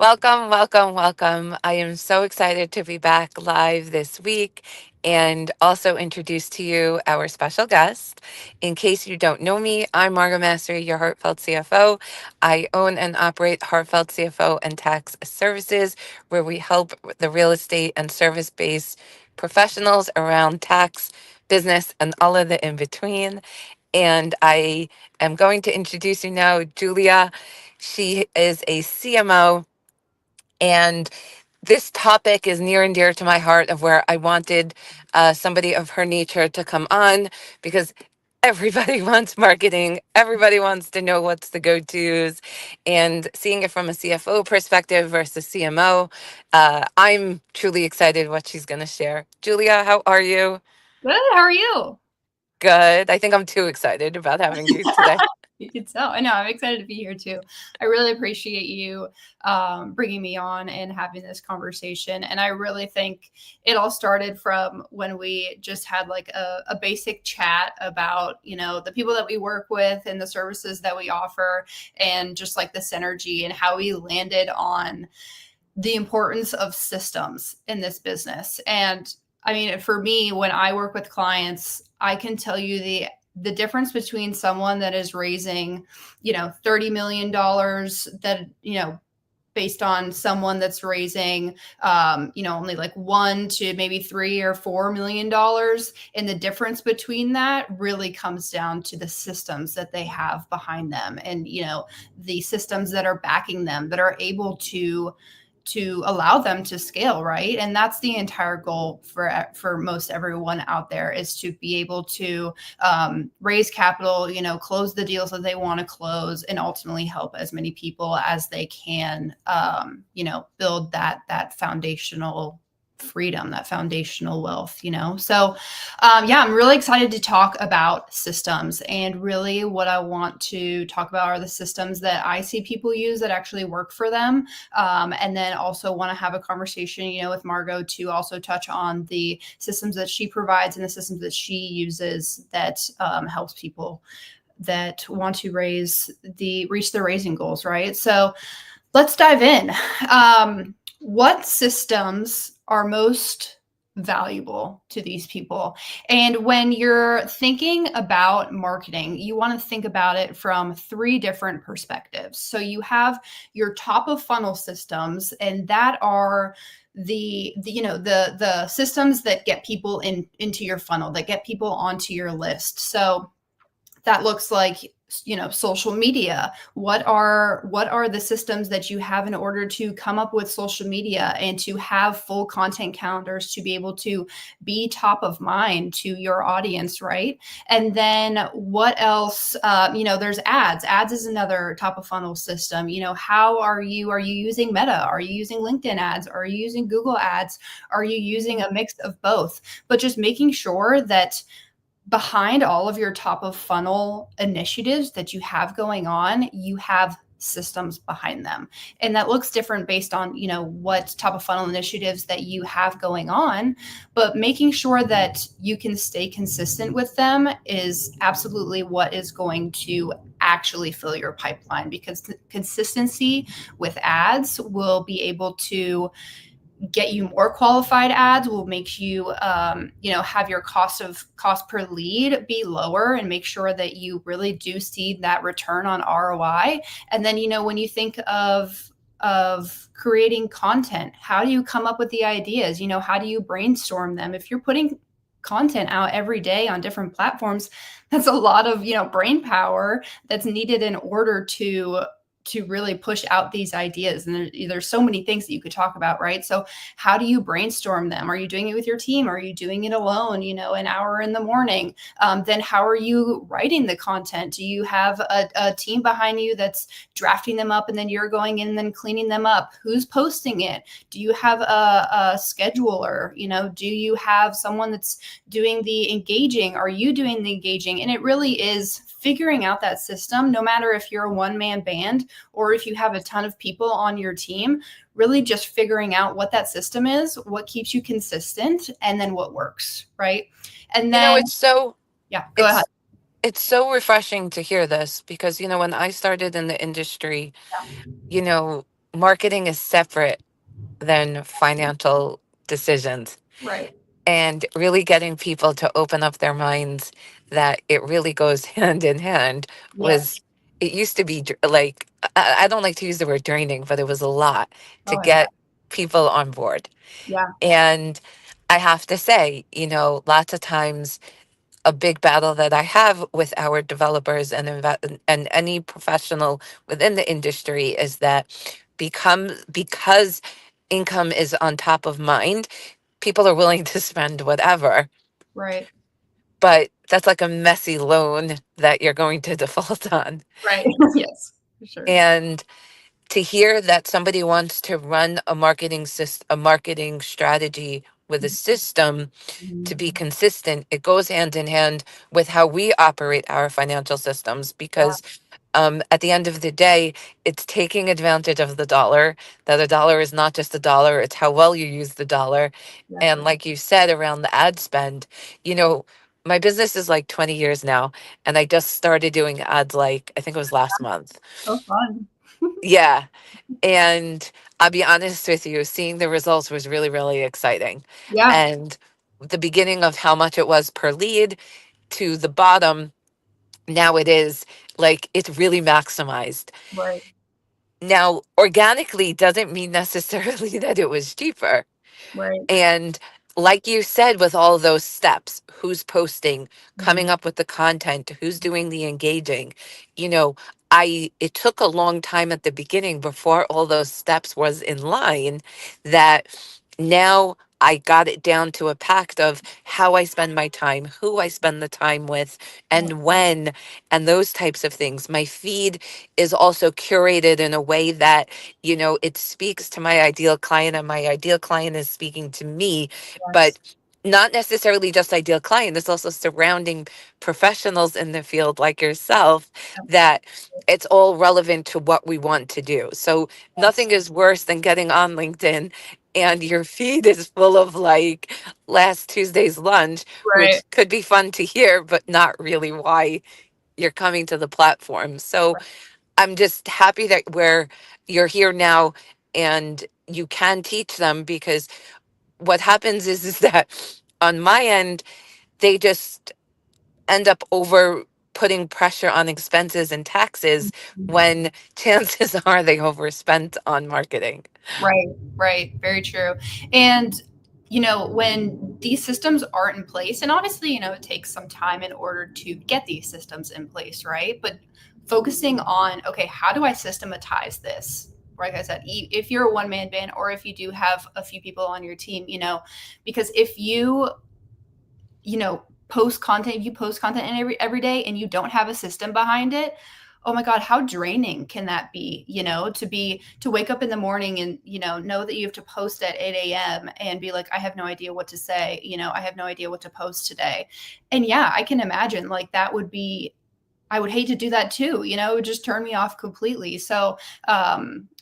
Welcome, welcome, welcome. I am so excited to be back live this week and also introduce to you our special guest. In case you don't know me, I'm Margot Mastery, your Heartfelt CFO. I own and operate Heartfelt CFO and Tax Services, where we help the real estate and service based professionals around tax, business, and all of the in between. And I am going to introduce you now, Julia. She is a CMO, and this topic is near and dear to my heart, of where I wanted somebody of her nature to come on, because everybody wants marketing. Everybody wants to know what's the go-tos, and seeing it from a CFO perspective versus CMO, I'm truly excited what she's going to share. Julia, how are you? Good. How are you? Good. I think I'm too excited about having you today. You can tell. I know. I'm excited to be here too. I really appreciate you bringing me on and having this conversation. And I really think it all started from when we just had like a basic chat about, the people that we work with and the services that we offer, and just like the synergy and how we landed on the importance of systems in this business. And I mean, for me, when I work with clients, I can tell you the difference between someone that is raising, $30 million that, based on someone that's raising, only like $1 to maybe $3 or $4 million. And the difference between that really comes down to the systems that they have behind them, and, the systems that are backing them, that are able to allow them to scale, right? And that's the entire goal for most everyone out there, is to be able to raise capital, close the deals that they want to close, and ultimately help as many people as they can, build that foundational freedom, that foundational wealth. So yeah, I'm really excited to talk about systems. And really what I want to talk about are the systems that I see people use that actually work for them. And then also want to have a conversation, with Margot, to also touch on the systems that she provides and the systems that she uses that helps people that want to reach their raising goals, right? So let's dive in. What systems are most valuable to these people? And when you're thinking about marketing, you want to think about it from three different perspectives. So you have your top of funnel systems, and that are the systems that get people into your funnel, that get people onto your list. So that looks like, social media. What are the systems that you have in order to come up with social media and to have full content calendars, to be able to be top of mind to your audience, right? And then what else? There's ads is another top of funnel system. How are you using Meta? Are you using LinkedIn ads? Are you using Google ads? Are you using a mix of both? But just making sure that behind all of your top of funnel initiatives that you have going on, you have systems behind them. And that looks different based on, what top of funnel initiatives that you have going on, but making sure that you can stay consistent with them is absolutely what is going to actually fill your pipeline, because consistency with ads will be able to get you more qualified ads, will make you have your cost per lead be lower, and make sure that you really do see that return on ROI. And then, when you think of creating content, how do you come up with the ideas? How do you brainstorm them? If you're putting content out every day on different platforms, that's a lot of brain power that's needed in order to really push out these ideas. And there's so many things that you could talk about, right? So how do you brainstorm them? Are you doing it with your team? Are you doing it alone, an hour in the morning? Then how are you writing the content? Do you have a team behind you that's drafting them up, and then you're going in and then cleaning them up? Who's posting it? Do you have a scheduler? Do you have someone that's doing the engaging? Are you doing the engaging? And it really is figuring out that system, no matter if you're a one-man band or if you have a ton of people on your team, really just figuring out what that system is, what keeps you consistent, and then what works, right? And You know, then, it's so yeah, go ahead. it's it's refreshing to hear this, because when I started in the industry, you know marketing is separate than financial decisions, Right. and really getting people to open up their minds that it really goes hand in hand Yes. was, it used to be like, I don't like to use the word draining, but it was a lot to Oh yeah. get people on board. Yeah. And I have to say, lots of times a big battle that I have with our developers and any professional within the industry is that because income is on top of mind, people are willing to spend whatever, Right. but that's like a messy loan that you're going to default on. Right. Yes. For sure. And to hear that somebody wants to run a marketing strategy with a system to Mhm. be consistent, it goes hand in hand with how we operate our financial systems, Yeah. because at the end of the day, it's taking advantage of the dollar, that a dollar is not just a dollar, it's how well you use the dollar. Yeah. And like you said, around the ad spend, you know, my business is like 20 years now, and I just started doing ads like, I think it was last month. So fun. Yeah. And I'll be honest with you, seeing the results was really, really exciting. Yeah. And the beginning of how much it was per lead to the bottom, now it is like it's really maximized. Right. Now, organically doesn't mean necessarily that it was cheaper. Right. And like you said, with all those steps, who's posting, Mhm. coming up with the content, who's doing the engaging, you know, it took a long time at the beginning before all those steps was in line, that now I got it down to a pact of how I spend my time, who I spend the time with, Yeah. and when, and those types of things. My feed is also curated in a way that, it speaks to my ideal client, and my ideal client is speaking to me, but Yes. not necessarily just ideal client. There's also surrounding professionals in the field like yourself, that it's all relevant to what we want to do. So nothing Yes. is worse than getting on LinkedIn and your feed is full of like last Tuesday's lunch, Right. which could be fun to hear, but not really why you're coming to the platform. So I'm just happy that you're here now and you can teach them, because what happens is that on my end, they just end up over putting pressure on expenses and taxes when chances are they overspent on marketing. Right, right. Very true. And, when these systems aren't in place, and obviously, it takes some time in order to get these systems in place, right? But focusing on, okay, how do I systematize this? Like I said, if you're a one man band or if you do have a few people on your team, because if post content, if you post content every day and you don't have a system behind it, oh my god, how draining can that be, to wake up in the morning and know that you have to post at 8 a.m. and be like, I have no idea what to say, I have no idea what to post today. And yeah, I can imagine like that would be, I would hate to do that too. It would just turn me off completely. So,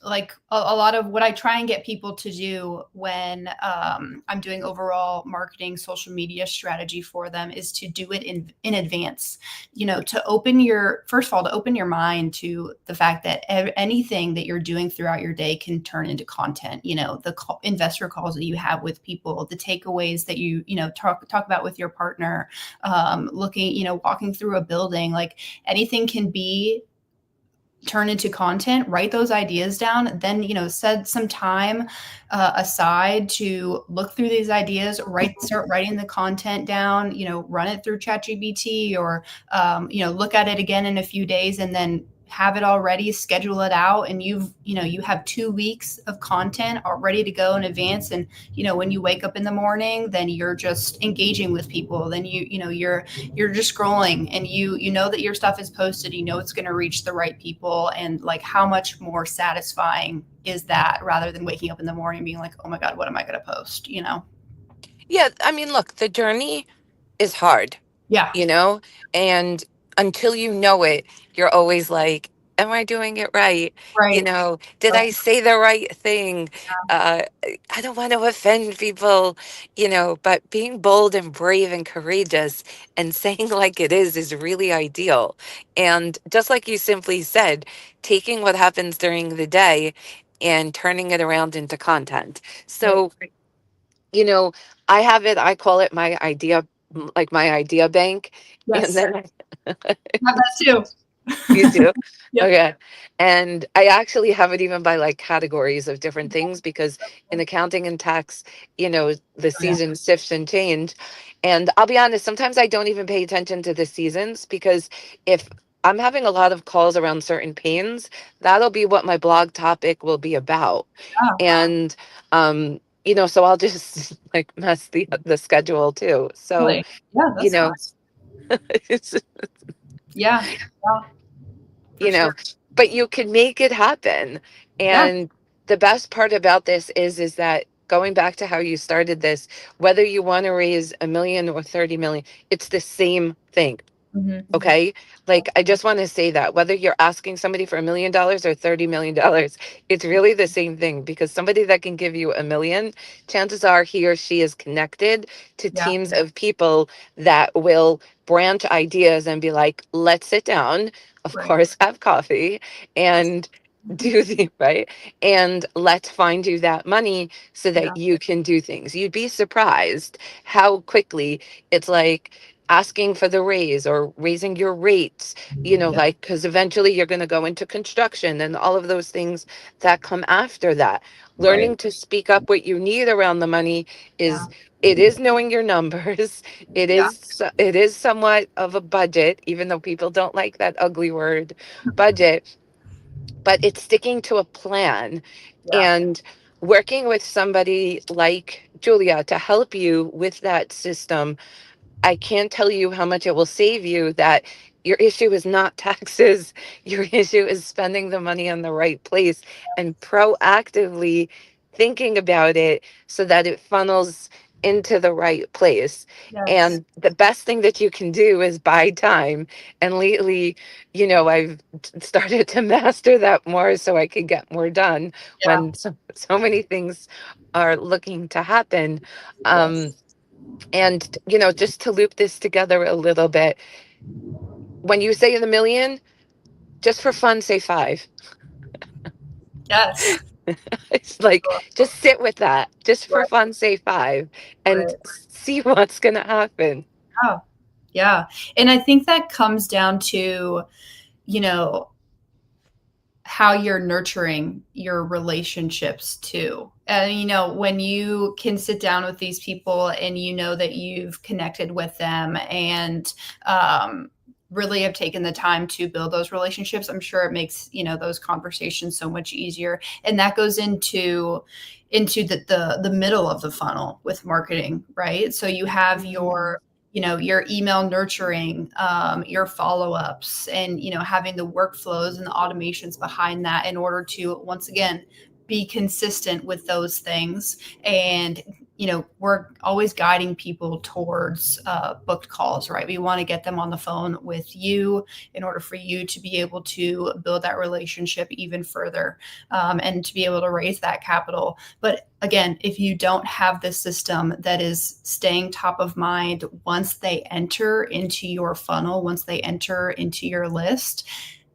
like a lot of what I try and get people to do when I'm doing overall marketing, social media strategy for them is to do it in advance. To open your first of all, to open your mind to the fact that anything that you're doing throughout your day can turn into content. The investor calls that you have with people, the takeaways that talk about with your partner, walking through a building, like anything can be turned into content. Write those ideas down, then set some time aside to look through these ideas, start writing the content down, run it through ChatGPT or look at it again in a few days, and then have it all ready, schedule it out, and you have 2 weeks of content all ready to go in advance. And when you wake up in the morning, then you're just engaging with people, then you're just scrolling, and you know that your stuff is posted, it's going to reach the right people. And like, how much more satisfying is that, rather than waking up in the morning being like, oh my god, what am I going to post? Yeah, I mean, look, the journey is hard, Yeah. you know, and until you know it, you're always like, am I doing it right? Right. Did Right. I say the right thing? uh I don't want to offend people, but being bold and brave and courageous and saying like it is really ideal. And just like you simply said, taking what happens during the day and turning it around into content. Right. So, you know, I call it my idea, like my idea bank. And Yes. then Have that too. you do? Yep. Okay. And I actually have it even by like categories of different things because in accounting and tax, the Oh, yeah. seasons shift and change. And I'll be honest, sometimes I don't even pay attention to the seasons because if I'm having a lot of calls around certain pains, that'll be what my blog topic will be about. Yeah. And so I'll just like mess the schedule too. So, Really. Yeah, you that's know, smart. it's Yeah. Yeah, for you sure. know but you can make it happen. Yeah. And the best part about this is that going back to how you started this, whether you want to raise a million or 30 million, it's the same thing. Hmm. Okay. Like, I just want to say that whether you're asking somebody for $1 million or $30 million, it's really the same thing because somebody that can give you a million, chances are he or she is connected to Yeah. teams of people that will branch ideas and be like, let's sit down, of Right. course, have coffee and do the right. And let's find you that money so Yeah. that you can do things. You'd be surprised how quickly it's like asking for the raise or raising your rates, Yeah. like, because eventually you're going to go into construction and all of those things that come after that. Right. Learning to speak up what you need around the money Yeah. is, it is knowing your numbers. Yeah. It is somewhat of a budget, even though people don't like that ugly word, budget, but it's sticking to a plan Yeah. and working with somebody like Julia to help you with that system. I can't tell you how much it will save you. That your issue is not taxes. Your issue is spending the money on the right place and proactively thinking about it so that it funnels into the right place. Yes. And the best thing that you can do is buy time. And lately, I've started to master that more so I can get more done Yeah. when so many things are looking to happen. Um, Yes. and, just to loop this together a little bit, when you say the million, just for fun, say five. Yes. It's like, just sit with that. Just for Right. fun, say five and Right. see what's going to happen. Yeah. Yeah. And I think that comes down to, you know, how you're nurturing your relationships too. And when you can sit down with these people and you know that you've connected with them and really have taken the time to build those relationships, I'm sure it makes those conversations so much easier. And that goes into the middle of the funnel with marketing, right? So you have Mhm. your email nurturing, your follow-ups, and having the workflows and the automations behind that in order to once again be consistent with those things. And we're always guiding people towards booked calls, right? We want to get them on the phone with you in order for you to be able to build that relationship even further, and to be able to raise that capital. But again, if you don't have this system that is staying top of mind once they enter into your funnel, once they enter into your list,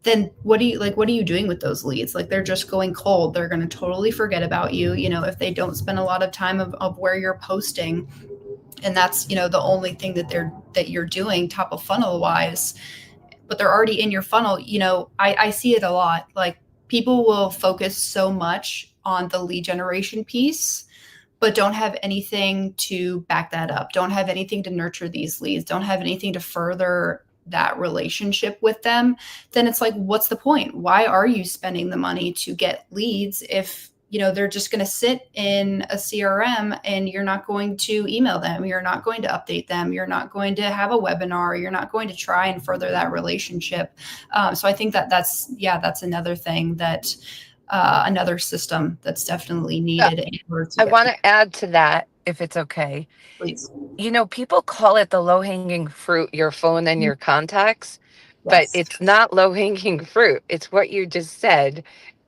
then what are you doing with those leads? Like, they're just going cold. They're going to totally forget about you, if they don't spend a lot of time of where you're posting. And that's the only thing that you're doing top of funnel wise, but they're already in your funnel. I see it a lot. Like, people will focus so much on the lead generation piece, but don't have anything to back that up, don't have anything to nurture these leads, don't have anything to further that relationship with them. Then it's like, what's the point? Why are you spending the money to get leads if they're just going to sit in a CRM and you're not going to email them, you're not going to update them, you're not going to have a webinar, you're not going to try and further that relationship. So I think that's another thing that another system that's definitely Yeah. needed in order to I get want people. to add to that, if it's okay. Please. People call it the low hanging fruit, your phone and your contacts, but Yes. it's not low hanging fruit. It's what you just said.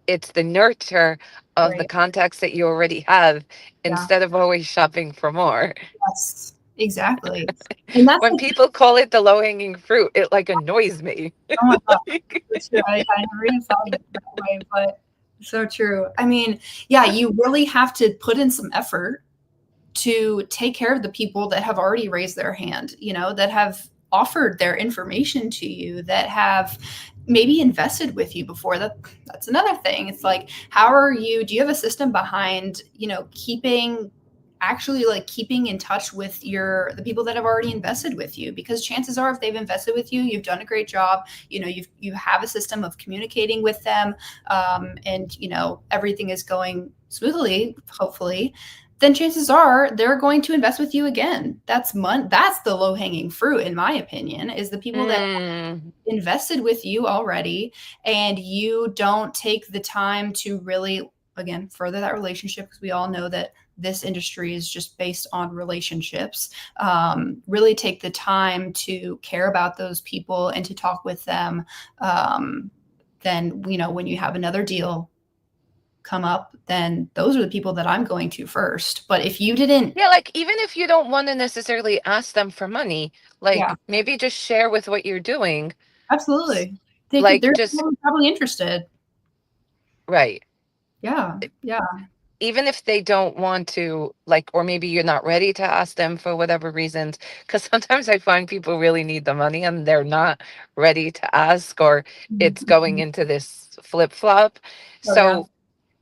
It's the nurture of the Right. contacts that you already have Yeah. instead of always shopping for more. Yes. Exactly. And that's When like, people call it the low hanging fruit, it like annoys me. oh my god, Like, for sure. I never even thought of it that way, but So true. I mean, yeah, you really have to put in some effort to take care of the people that have already raised their hand, that have offered their information to you, that have maybe invested with you before. That's another thing. It's like, how are you, do you have a system behind, keeping actually like keeping in touch with the people that have already invested with you? Because chances are, if they've invested with you, you've done a great job. You have a system of communicating with them, and everything is going smoothly, hopefully. Then chances are they're going to invest with you again. That's the low hanging fruit, in my opinion, is the people that Mm. invested with you already, and you don't take the time to really, again, further that relationship, because we all know that this industry is just based on relationships. Really take the time to care about those people and to talk with them. Then, when you have another deal come up, then those are the people that I'm going to first. But if you didn't, Yeah, like even if you don't want to necessarily ask them for money, yeah, like maybe just share with what you're doing. S- absolutely. Like They're just probably interested. right. Yeah, yeah, Even if they don't want to, like, or maybe you're not ready to ask them for whatever reasons, because sometimes I find people really need the money and they're not ready to ask, or it's going mhm. into this flip flop. Oh yeah, So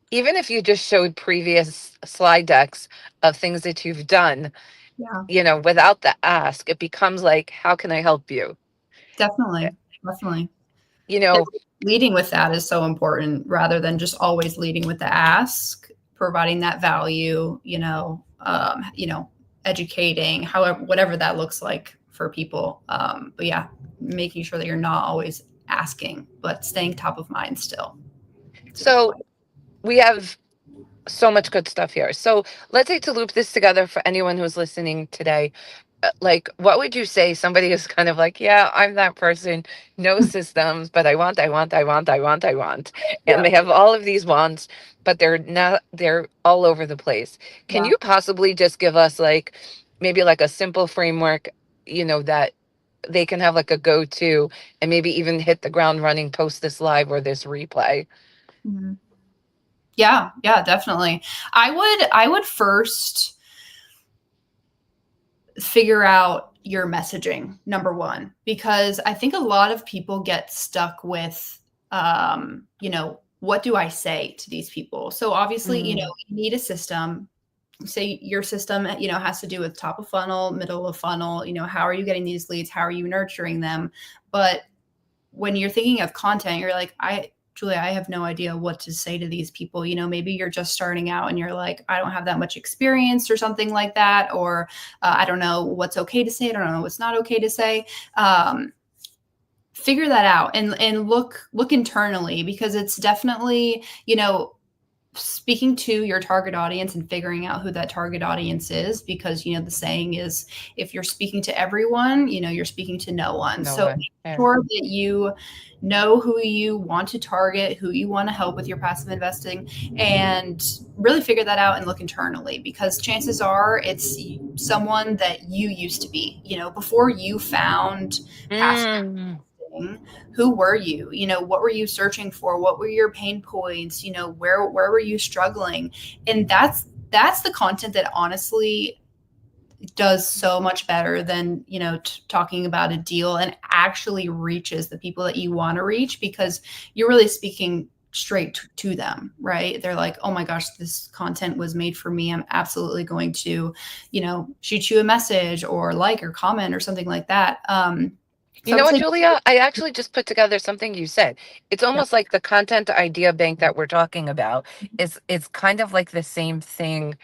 even if you just showed previous slide decks of things that you've done, yeah. without the ask, it becomes like, how can I help you? Definitely, definitely. You And know, leading with that is so important, rather than just always leading with the ask, providing that value, educating, however, whatever that looks like for people. But yeah, making sure that you're not always asking, but staying top of mind still. It's a good so point. we have so much good stuff here. So let's say to loop this together for anyone who's listening today, like what would you say somebody is kind of like, yeah, I'm that person, no systems, but I want, and Yeah. they have all of these wants, but they're all over the place. Can Yeah. you possibly just give us like maybe like a simple framework, that they can have like a go-to, and maybe even hit the ground running post this live or this replay? Mhm. Yeah, yeah, definitely. I would first figure out your messaging, number one, because I think a lot of people get stuck with, what do I say to these people? So obviously, Mm. you need a system. Say your system, has to do with top of funnel, middle of funnel, how are you getting these leads? How are you nurturing them? But when you're thinking of content, you're like, Julia, I have no idea what to say to these people. Maybe you're just starting out and you're like, I don't have that much experience or something like that. Or I don't know what's okay to say. I don't know what's not okay to say. Figure that out, and look internally, because it's definitely, speaking to your target audience and figuring out who that target audience is, because the saying is, if you're speaking to everyone, you're speaking to no one. No So one. make Yeah. sure that you know who you want to target, who you want to help with your passive investing, and really figure that out and look internally, because chances are it's someone that you used to be, before you found passive Mm. investing. Who were you? What were you searching for? What were your pain points? Where were you struggling? And that's the content that honestly does so much better than, talking about a deal, and actually reaches the people that you want to reach, because you're really speaking straight to them, right? They're like, oh my gosh, this content was made for me. I'm absolutely going to, shoot you a message or like or comment or something like that. You So I know would what, say, Julia? I actually just put together something you said. It's yeah, almost like the content idea bank that we're talking about is kind of like the same thing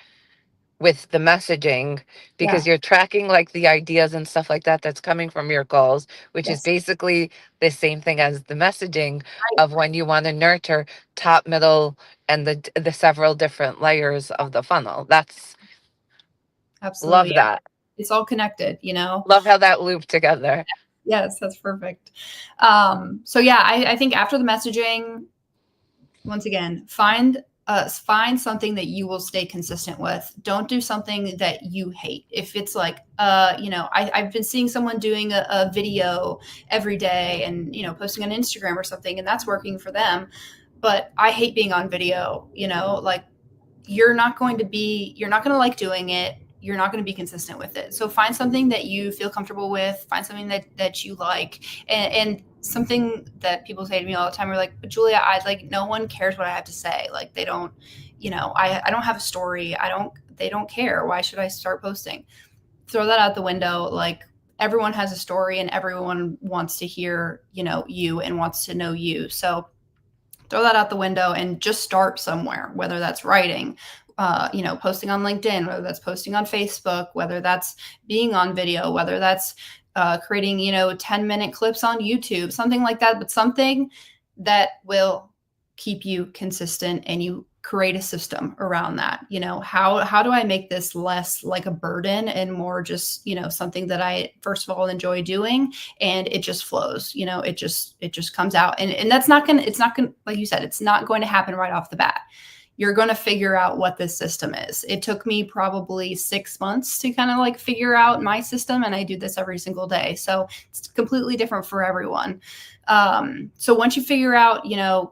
with the messaging, yeah, because you're tracking like the ideas and stuff like that that's coming from your calls, which is yes, basically the same thing as the messaging right, of when you want to nurture top, middle, and the several different layers of the funnel. That's absolutely. love Yeah. that. It's all connected. Love how that looped together. Yes, that's perfect. So yeah, I think after the messaging, once again, find something that you will stay consistent with. Don't do something that you hate. If it's like, I've been seeing someone doing a video every day, and posting on Instagram or something, and that's working for them. but I hate being on video, like you're not going to like doing it. You're not going to be consistent with it. So find something that you feel comfortable with, find something that you like. And something that people say to me all the time are like, but Julia, I like, no one cares what I have to say. Like they don't, I don't have a story. They don't care. Why should I start posting? Throw that out the window. Like everyone has a story and everyone wants to hear, you and wants to know you. So throw that out the window and just start somewhere, whether that's writing, posting on LinkedIn, whether that's posting on Facebook, whether that's being on video, whether that's creating, 10-minute clips on YouTube, something like that, but something that will keep you consistent and you create a system around that. How do I make this less like a burden and more just, something that I first of all enjoy doing, and it just flows, it just comes out. And that's not gonna, it's not gonna, like you said, it's not going to happen right off the bat. You're going to figure out what this system is. It took me probably 6 months to kind of like figure out my system, and I do this every single day. So it's completely different for everyone. So once you figure out,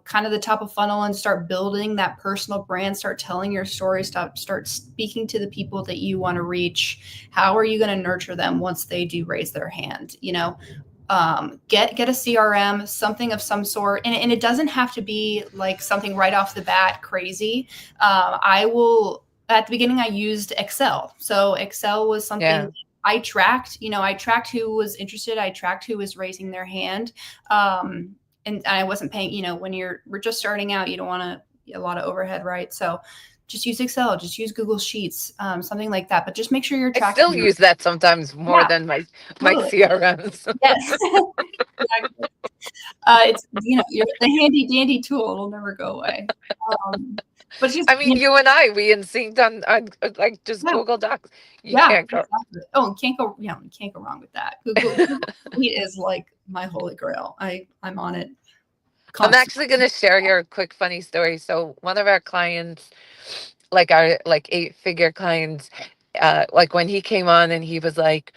kind of the top of funnel and start building that personal brand, start telling your story, start speaking to the people that you want to reach. How are you going to nurture them once they do raise their hand? Get a CRM, something of some sort, and it doesn't have to be like something right off the bat crazy. I will At the beginning I used Excel, so Excel was something Yeah. I tracked. I tracked who was interested, I tracked who was raising their hand, and I wasn't paying. When we're just starting out, you don't want a lot of overhead, right? So just use Excel, just use Google Sheets, something like that, but just make sure you're I tracking still them. use that sometimes more Yeah, than my totally. CRMs. Yes. Exactly. It's the handy dandy tool. It'll never go away. Um, but just I mean, you and I, we in synced on like just yeah, Google Docs. You yeah, can't go. exactly. Oh, and you can't go wrong with that. Google Meet is like my holy grail. I'm on it I'm constantly. actually going to share here a quick funny story. So one of our clients, like our like 8-figure clients, like when he came on and he was like,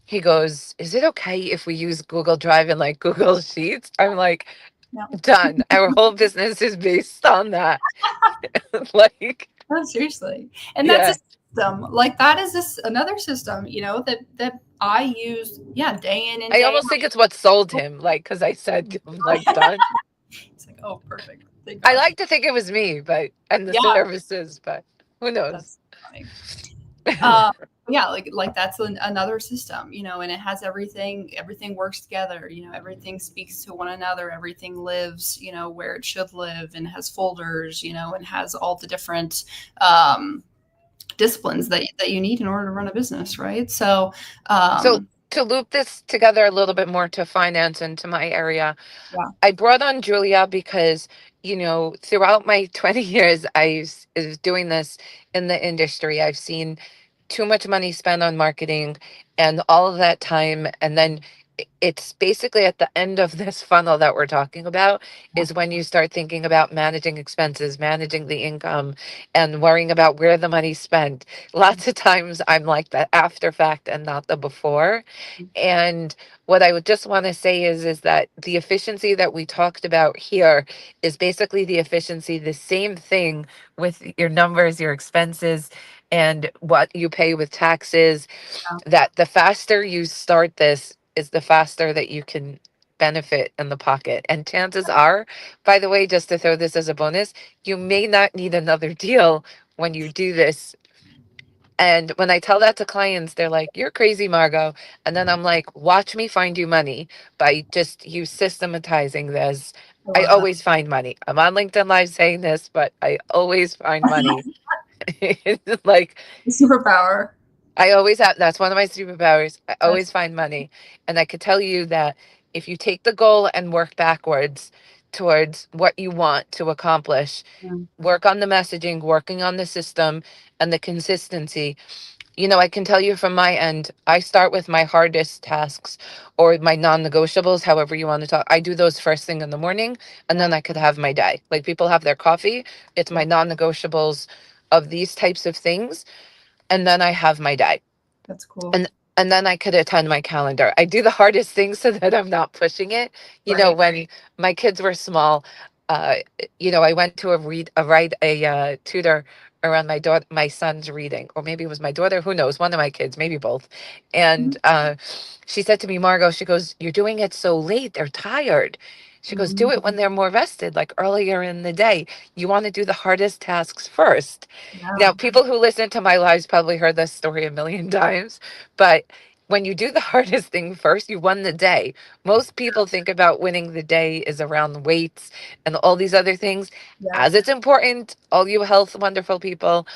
he goes, "Is it okay if we use Google Drive and like Google Sheets?" I'm like, No, "Done. Our whole business is based on that." Like, no, seriously. And that's a yeah. system. Like that is this another system, that I use, yeah, day in and I day almost think it's what sold him, like, because I said, I'm like, out. done. It's like, oh, perfect. Thank I God. like to think it was me, but, and the Yeah, services, but who knows? that's funny. Uh, yeah, like that's another system, and it has everything works together, everything speaks to one another, everything lives, where it should live, and has folders, and has all the different um, disciplines that you need in order to run a business, right? So, So um, to loop this together a little bit more to finance and to my area, yeah, I brought on Julia because, throughout my 20 years, is doing this in the industry. I've seen too much money spent on marketing and all of that time. And then it's basically at the end of this funnel that we're talking about is when you start thinking about managing expenses, managing the income, and worrying about where the money's spent. Lots of times I'm like the after fact and not the before. And what I would just want to say is that the efficiency that we talked about here is basically the efficiency, the same thing with your numbers, your expenses, and what you pay with taxes. yeah, That the faster you start this is the faster that you can benefit in the pocket. And chances are, by the way, just to throw this as a bonus, you may not need another deal when you do this. And when I tell that to clients, they're like, "You're crazy, Margot." And then I'm like, "Watch me find you money by just you systematizing this." I I love that. always find money. I'm on LinkedIn Live saying this, but I always find money. It's like Superpower. I always have, that's one of my superpowers. I That's always find money. And I could tell you that if you take the goal and work backwards towards what you want to accomplish, yeah, work on the messaging, working on the system and the consistency. I can tell you from my end, I start with my hardest tasks or my non-negotiables, however you want to talk. I do those first thing in the morning and yeah, then I could have my day. Like people have their coffee, it's yeah. my non-negotiables of these types of things, and then I have my day. That's cool. And then I could attend my calendar. I do the hardest things so that I'm not pushing it. Right. When my kids were small, I would, uh, I went to a tutor around my son's reading, or maybe it was my daughter, who knows, one of my kids, maybe both. And she said to me, Margot, she goes, "You're doing it so late. They're tired." She goes, "Do Mhm. it when they're more rested, like earlier in the day. You want to do the hardest tasks first." Now, Yeah. people who listen to my lives probably heard this story a million times, but when you do the hardest thing first, you won the day. Most people think about winning the day is around weights and all these other things. Yeah. As it's important, all you health wonderful people,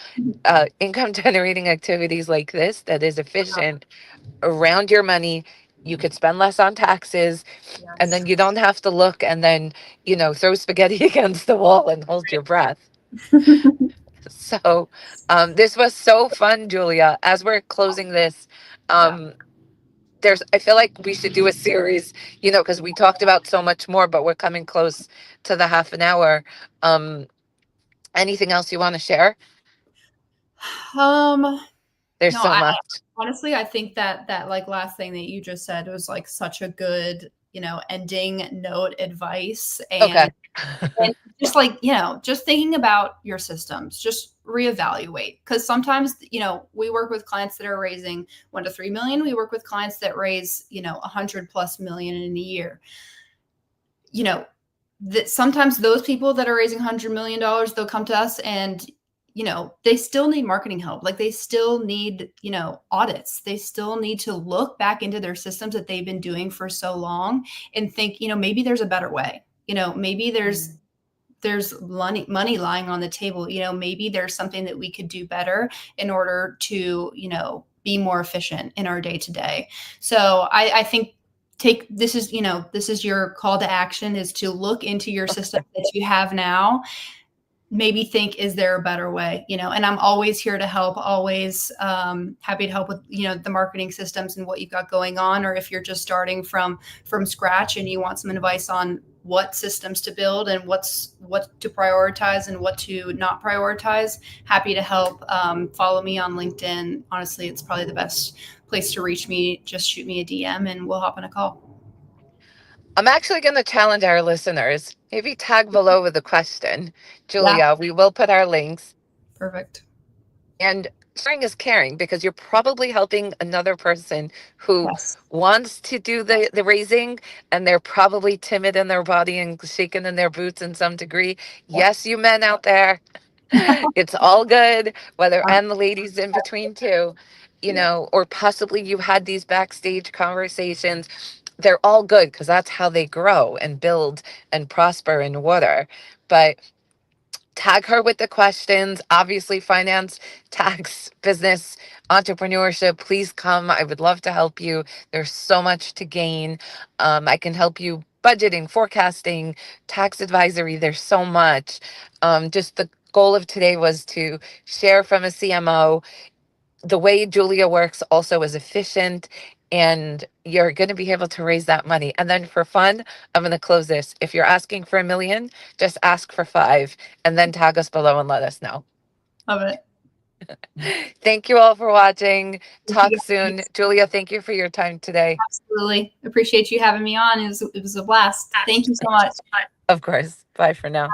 income generating activities like this that is efficient around your money, you could spend less on taxes, and Yes. then you don't have to look and then, throw spaghetti against the wall and hold your breath. So, this was so fun, Julia. As we're closing this, Yeah. um, I feel like we should do a series, because we talked about so much more, but we're coming close to the half an hour. Um, Anything else you want to share? Um, There's no, so I much. honestly I think that like last thing that you just said was like such a good, ending note advice. Okay. And just like, just thinking about your systems, just reevaluate. Because sometimes, we work with clients that are raising 1 to 3 million. We work with clients that raise, 100+ million in a year. You know, that sometimes those people that are raising $100 million, they'll come to us and, they still need marketing help. Like they still need, audits. They still need to look back into their systems that they've been doing for so long and think, maybe there's a better way. Maybe there's money lying on the table. Maybe there's something that we could do better in order to, be more efficient in our day to day. So I think take this is your call to action, is to look into your system that you have now. Maybe think, is there a better way? And I'm always here to help, always happy to help with the marketing systems and what you've got going on. Or if you're just starting from scratch and you want some advice on what systems to build and what to prioritize and what to not prioritize, happy to help. Follow me on LinkedIn. Honestly, it's probably the best place to reach me. Just shoot me a DM and we'll hop on a call. I'm actually going to challenge our listeners. Maybe tag below with a question. Yeah. Julia, we will put our links. Perfect. And sharing is caring, because you're probably helping another person who Yes. wants to do the raising, and they're probably timid in their body and shaking in their boots in some degree. Yep. Yes, you men out there, it's all good, whether, and the ladies in between too, Yeah. or possibly you had these backstage conversations. They're all good, because that's how they grow and build and prosper in water. But tag her with the questions. Obviously, finance, tax, business, entrepreneurship. Please come. I would love to help you. There's so much to gain. I can help you budgeting, forecasting, tax advisory. There's so much. Just the goal of today was to share from a CMO. The way Julia works also is efficient, and you're going to be able to raise that money. And then for fun, I'm going to close this. If you're asking for 1 million, just ask for five and then tag us below and let us know. Love it. Thank you all for watching. Thank you Talk soon. guys. Julia, thank you for your time today. Absolutely. Appreciate you having me on. It was a blast. Thank you so much. Of course. Bye for now.